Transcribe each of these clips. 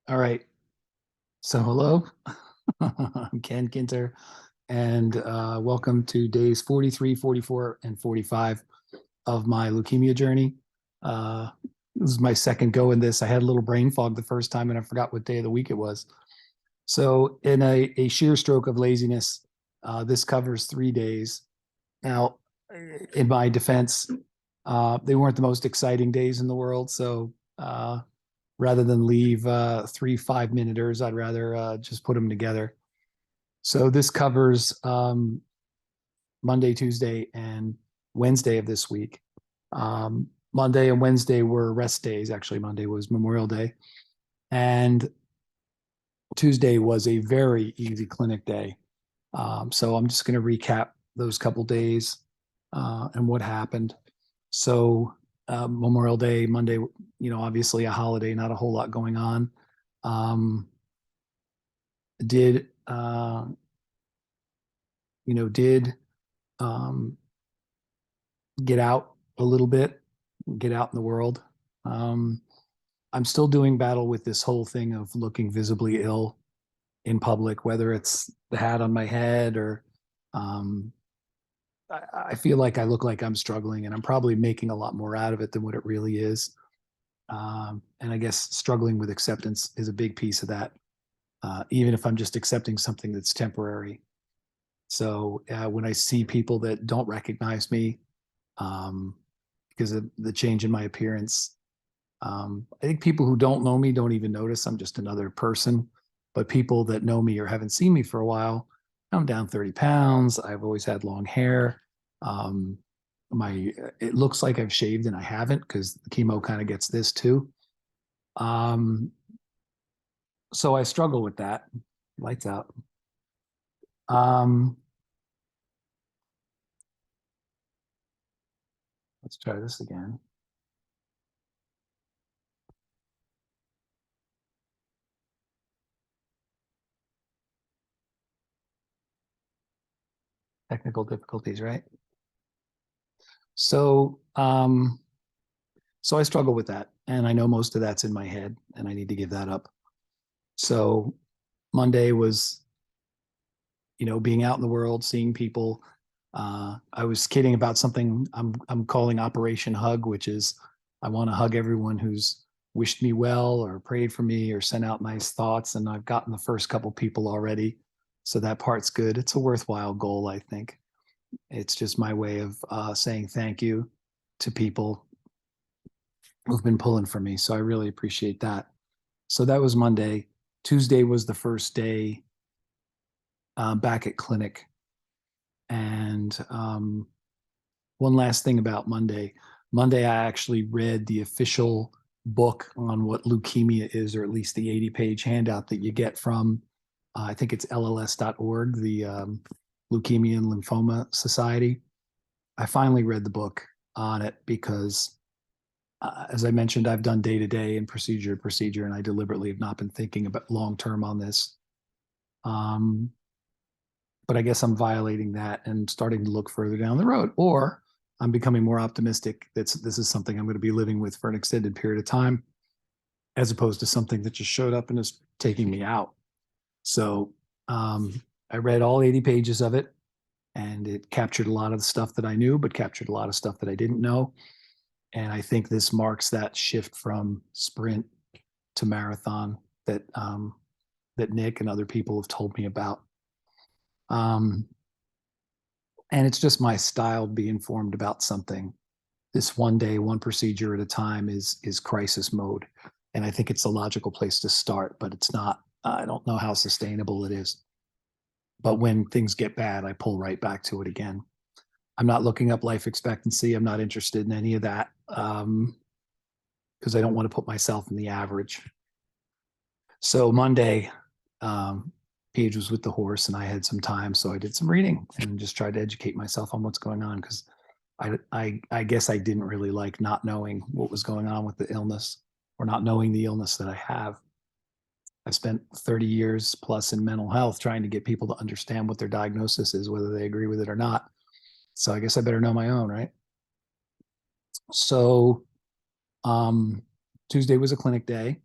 All right. So hello, I'm Ken Kinter, and welcome to days 43, 44, and 45 of my leukemia journey. Uh, this is my second go in this. I had a little brain fog the first time, and I forgot what day of the week it was. So in a sheer stroke of laziness, this covers 3 days. Now, in my defense, they weren't the most exciting days in the world. So rather than leave 3 5 minuters, I'd rather just put them together. So this covers Monday, Tuesday, and Wednesday of this week. Monday and Wednesday were rest days. Actually, Monday was Memorial Day. And Tuesday was a very easy clinic day. So I'm just going to recap those couple days and what happened. So Memorial Day, Monday, obviously a holiday, not a whole lot going on. Did did get out a little bit, get out in the world. I'm still doing battle with this whole thing of looking visibly ill in public, whether it's the hat on my head or I feel like I look like I'm struggling, and I'm probably making a lot more out of it than what it really is. And I guess struggling with acceptance is a big piece of that, even if I'm just accepting something that's temporary. So when I see people that don't recognize me because of the change in my appearance, I think people who don't know me don't even notice I'm just another person. But people that know me or haven't seen me for a while, I'm down 30 pounds. I've always had long hair. Um, it looks like I've shaved and I haven't because the chemo kind of gets this too. Um, so I struggle with that. Lights out. Um, let's try this again. Technical difficulties, right? So, so I struggle with that, and I know most of that's in my head, and I need to give that up. So Monday was, being out in the world, seeing people. I was kidding about something I'm calling Operation Hug, which is I want to hug everyone who's wished me well or prayed for me or sent out nice thoughts, and I've gotten the first couple people already, so that part's good. It's a worthwhile goal, I think. It's just my way of saying thank you to people who've been pulling for me. So I really appreciate that. So that was Monday. Tuesday was the first day back at clinic. And one last thing about Monday. Monday, I actually read the official book on what leukemia is, or at least the 80-page handout that you get from, I think it's LLS.org, the Leukemia and Lymphoma Society. I finally read the book on it because, as I mentioned, I've done day to day and procedure to procedure, and I deliberately have not been thinking about long term on this. But I guess I'm violating that and starting to look further down the road, or I'm becoming more optimistic that this is something I'm going to be living with for an extended period of time, as opposed to something that just showed up and is taking me out. So I read all 80 pages of it, and it captured a lot of the stuff that I knew, but captured a lot of stuff that I didn't know. And I think this marks that shift from sprint to marathon that that Nick and other people have told me about. And it's just my style to be informed about something. This one day, one procedure at a time is crisis mode, and I think it's a logical place to start. But it's not. I don't know how sustainable it is. But when things get bad, I pull right back to it again. I'm not looking up life expectancy. I'm not interested in any of that because I don't want to put myself in the average. So Monday, Paige was with the horse and I had some time. So I did some reading and just tried to educate myself on what's going on because I guess I didn't really like not knowing what was going on with the illness or not knowing the illness that I have. I spent 30 years plus in mental health trying to get people to understand what their diagnosis is, whether they agree with it or not. So I guess I better know my own, right? So Tuesday was a clinic day.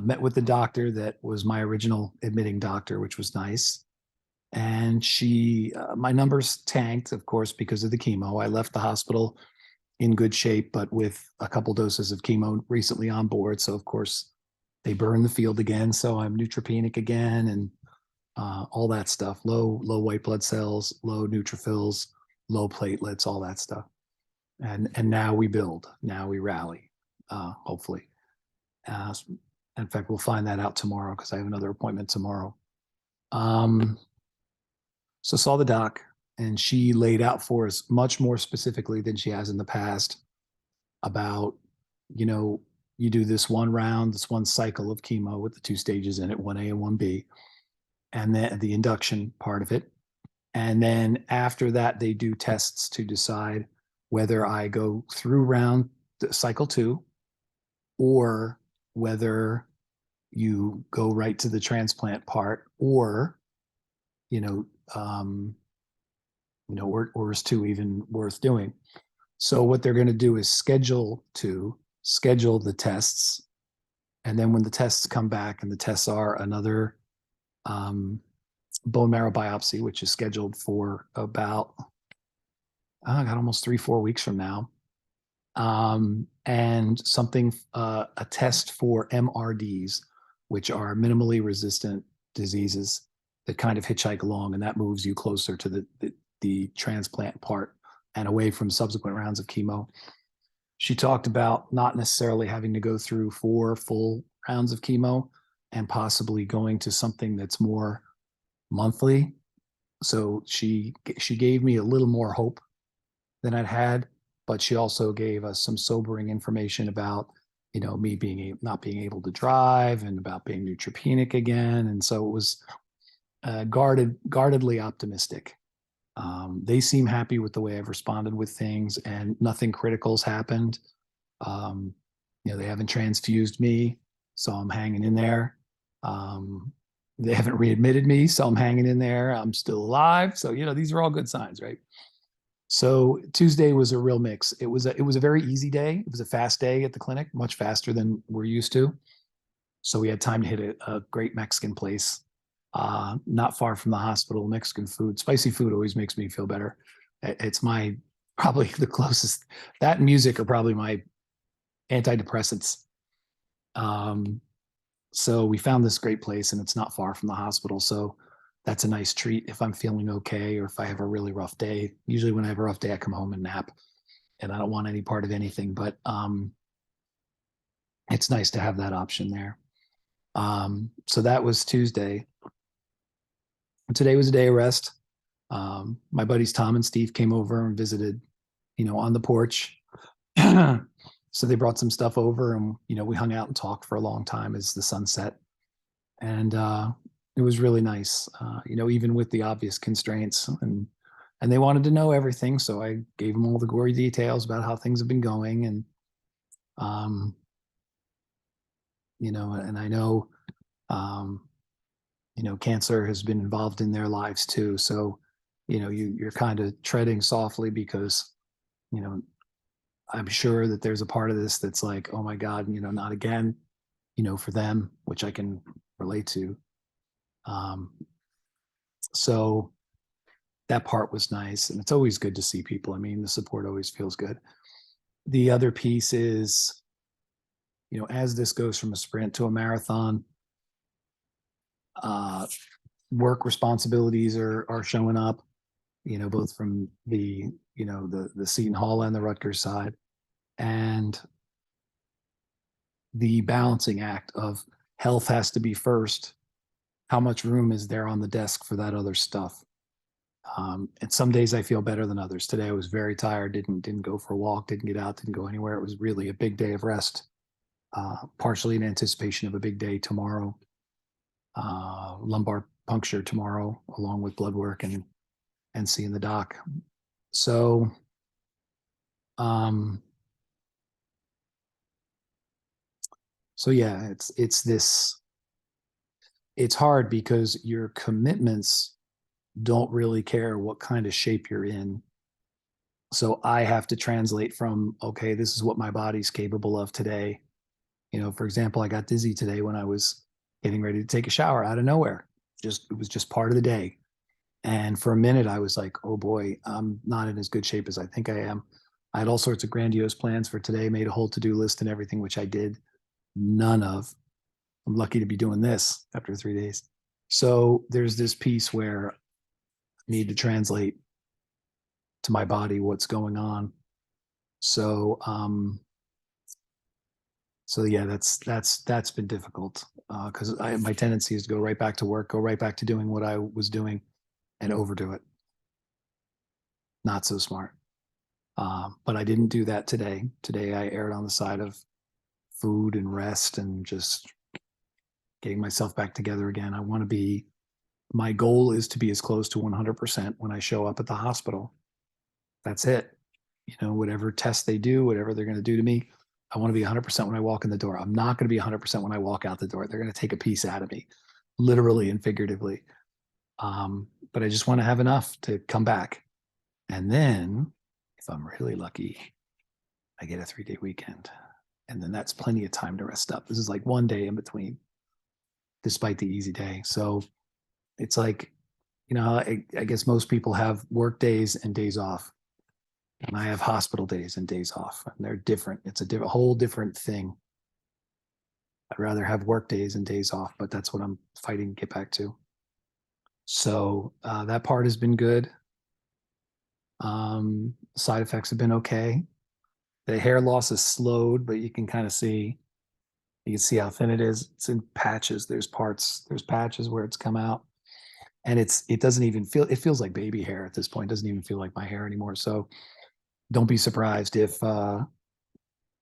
Met with the doctor that was my original admitting doctor, which was nice. And my numbers tanked, of course, because of the chemo. I left the hospital in good shape, but with a couple doses of chemo recently on board. So, of course, they burn the field again. So I'm neutropenic again, and all that stuff. Low white blood cells, low neutrophils, low platelets, all that stuff. And now we build. Now we rally. Hopefully. In fact, we'll find that out tomorrow because I have another appointment tomorrow. So saw the doc, and she laid out for us much more specifically than she has in the past about, you do this one cycle of chemo with the 2 stages in it, 1A and 1B, and then the induction part of it. And then after that, they do tests to decide whether I go through cycle 2, or whether you go right to the transplant part, or, or is 2 even worth doing? So what they're going to do is schedule the tests. And then when the tests come back, and the tests are another bone marrow biopsy, which is scheduled for about, I got almost 3-4 weeks from now. And a test for MRDs, which are minimally resistant diseases that kind of hitchhike along, and that moves you closer to the transplant part and away from subsequent rounds of chemo. She talked about not necessarily having to go through 4 full rounds of chemo, and possibly going to something that's more monthly. So she gave me a little more hope than I'd had, but she also gave us some sobering information about, me not being able to drive, and about being neutropenic again. And so it was guardedly optimistic. They seem happy with the way I've responded with things, and nothing critical's happened. They haven't transfused me, so I'm hanging in there. They haven't readmitted me, so I'm hanging in there. I'm still alive. So, these are all good signs, right? So Tuesday was a real mix. It was a very easy day. It was a fast day at the clinic, much faster than we're used to. So we had time to hit a great Mexican place, not far from the hospital. Mexican food, spicy food always makes me feel better. It's probably the closest. That and music are probably my antidepressants. So we found this great place, and it's not far from the hospital. So that's a nice treat if I'm feeling okay, or if I have a really rough day. Usually when I have a rough day, I come home and nap, and I don't want any part of anything, but it's nice to have that option there. So that was Tuesday. Today was a day of rest. My buddies Tom and Steve came over and visited, on the porch. So they brought some stuff over, and, we hung out and talked for a long time as the sun set. And it was really nice, even with the obvious constraints, and they wanted to know everything. So I gave them all the gory details about how things have been going. And, and I know, cancer has been involved in their lives too. So, you're kind of treading softly, because, I'm sure that there's a part of this that's like, oh my God, not again, for them, which I can relate to. So that part was nice, and it's always good to see people. I mean, the support always feels good. The other piece is, as this goes from a sprint to a marathon, work responsibilities are showing up, both from the Seton Hall and the Rutgers side, and the balancing act of health has to be first. How much room is there on the desk for that other stuff? And some days I feel better than others. Today I was very tired, didn't go for a walk, didn't get out, didn't go anywhere. It was really a big day of rest, partially in anticipation of a big day tomorrow. Lumbar puncture tomorrow, along with blood work and seeing the doc. So, yeah, it's hard, because your commitments don't really care what kind of shape you're in. So I have to translate from, okay, this is what my body's capable of today, For example, I got dizzy today when I was getting ready to take a shower out of nowhere. It was just part of the day. And for a minute, I was like, oh boy, I'm not in as good shape as I think I am. I had all sorts of grandiose plans for today, made a whole to-do list and everything, which I did none of. I'm lucky to be doing this after 3 days. So there's this piece where I need to translate to my body what's going on. So, so yeah, that's been difficult because my tendency is to go right back to work, go right back to doing what I was doing, and overdo it. Not so smart. But I didn't do that today. Today I erred on the side of food and rest and just getting myself back together again. My goal is to be as close to 100% when I show up at the hospital. That's it. Whatever test they do, whatever they're going to do to me, I want to be 100% when I walk in the door. I'm not going to be 100% when I walk out the door. They're going to take a piece out of me, literally and figuratively. But I just want to have enough to come back. And then, if I'm really lucky, I get a 3-day weekend. And then that's plenty of time to rest up. This is like one day in between, despite the easy day. So it's like, I guess most people have work days and days off. And I have hospital days and days off, and they're different. It's a whole different thing. I'd rather have work days and days off, but that's what I'm fighting to get back to. So that part has been good. Side effects have been okay. The hair loss is slowed, but you can see how thin it is. It's in patches. There's patches where it's come out, and it doesn't even feel. It feels like baby hair at this point. It doesn't even feel like my hair anymore. So don't be surprised if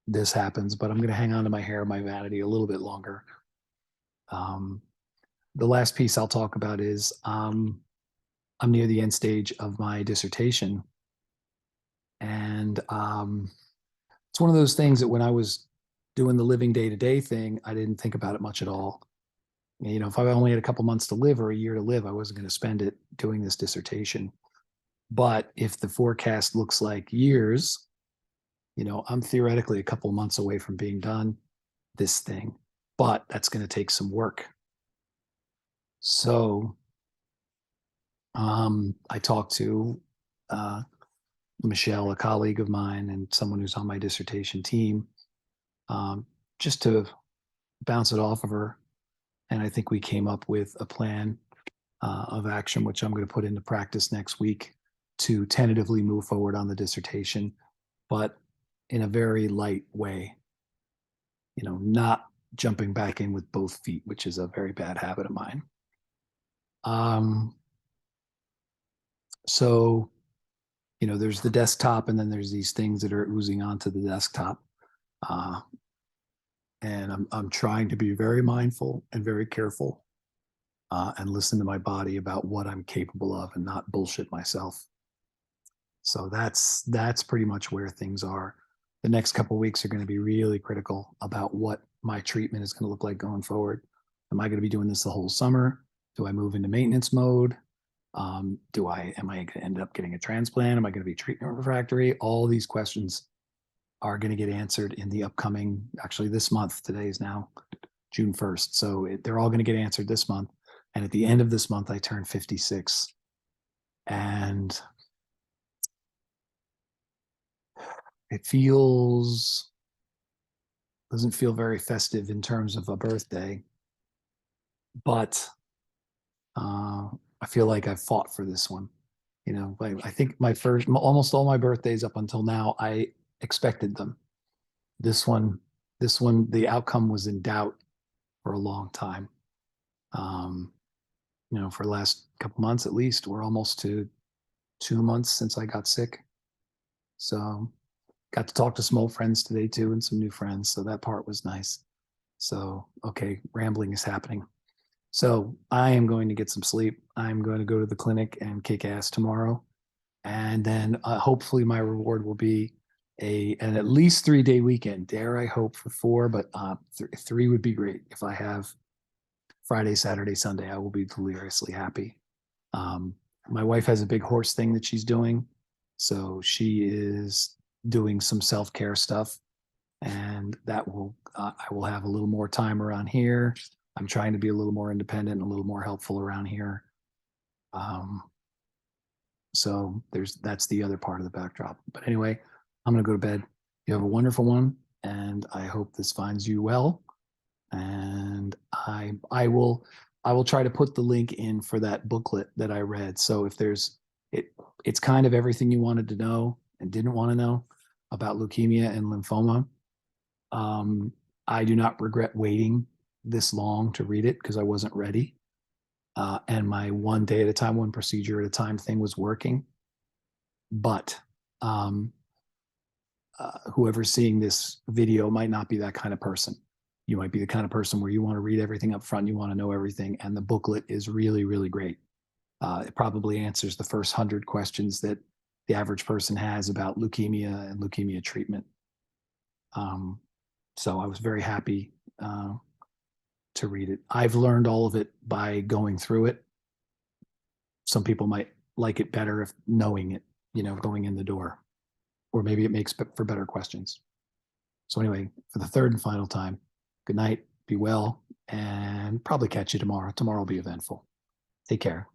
this happens, but I'm going to hang on to my hair, my vanity a little bit longer. The last piece I'll talk about is I'm near the end stage of my dissertation. And it's one of those things that when I was doing the living day-to-day thing, I didn't think about it much at all. If I only had a couple months to live or a year to live, I wasn't going to spend it doing this dissertation. But if the forecast looks like years, I'm theoretically a couple months away from being done this thing, but that's going to take some work. So I talked to Michelle, a colleague of mine and someone who's on my dissertation team, just to bounce it off of her. And I think we came up with a plan of action, which I'm going to put into practice next week to tentatively move forward on the dissertation, but in a very light way, not jumping back in with both feet, which is a very bad habit of mine. So, there's the desktop, and then there's these things that are oozing onto the desktop. And I'm trying to be very mindful and very careful and listen to my body about what I'm capable of and not bullshit myself. So that's pretty much where things are. The next couple of weeks are going to be really critical about what my treatment is going to look like going forward. Am I going to be doing this the whole summer? Do I move into maintenance mode? Am I going to end up getting a transplant? Am I going to be treatment refractory? All these questions are going to get answered in the upcoming, actually this month. Today is now June 1st. So they're all going to get answered this month. And at the end of this month, I turn 56. And it doesn't feel very festive in terms of a birthday, but I feel like I've fought for this one. I think almost all my birthdays up until now, I expected them. This one, the outcome was in doubt for a long time. For the last couple months at least, we're almost to 2 months since I got sick. So got to talk to some old friends today too, and some new friends. So that part was nice. So, okay, rambling is happening. So I am going to get some sleep. I'm going to go to the clinic and kick ass tomorrow. And then hopefully my reward will be an at least 3-day weekend. Dare I hope for 4, but 3 would be great. If I have Friday, Saturday, Sunday, I will be deliriously happy. My wife has a big horse thing that she's doing. So she is doing some self-care stuff. and that will I will have a little more time around here. I'm trying to be a little more independent, a little more helpful around here. So that's the other part of the backdrop. But anyway, I'm going to go to bed. You have a wonderful one, and I hope this finds you well. And I will try to put the link in for that booklet that I read. So if there's it's kind of everything you wanted to know and didn't want to know about leukemia and lymphoma. I do not regret waiting this long to read it because I wasn't ready. And my one day at a time, one procedure at a time thing was working. But whoever's seeing this video might not be that kind of person. You might be the kind of person where you want to read everything up front, you want to know everything, and the booklet is really, really great. It probably answers the first 100 questions that the average person has about leukemia and leukemia treatment. So I was very happy to read it. I've learned all of it by going through it. Some people might like it better if knowing it, going in the door, or maybe it makes for better questions. So anyway, for the third and final time, good night, be well, and probably catch you tomorrow. Tomorrow will be eventful. Take care.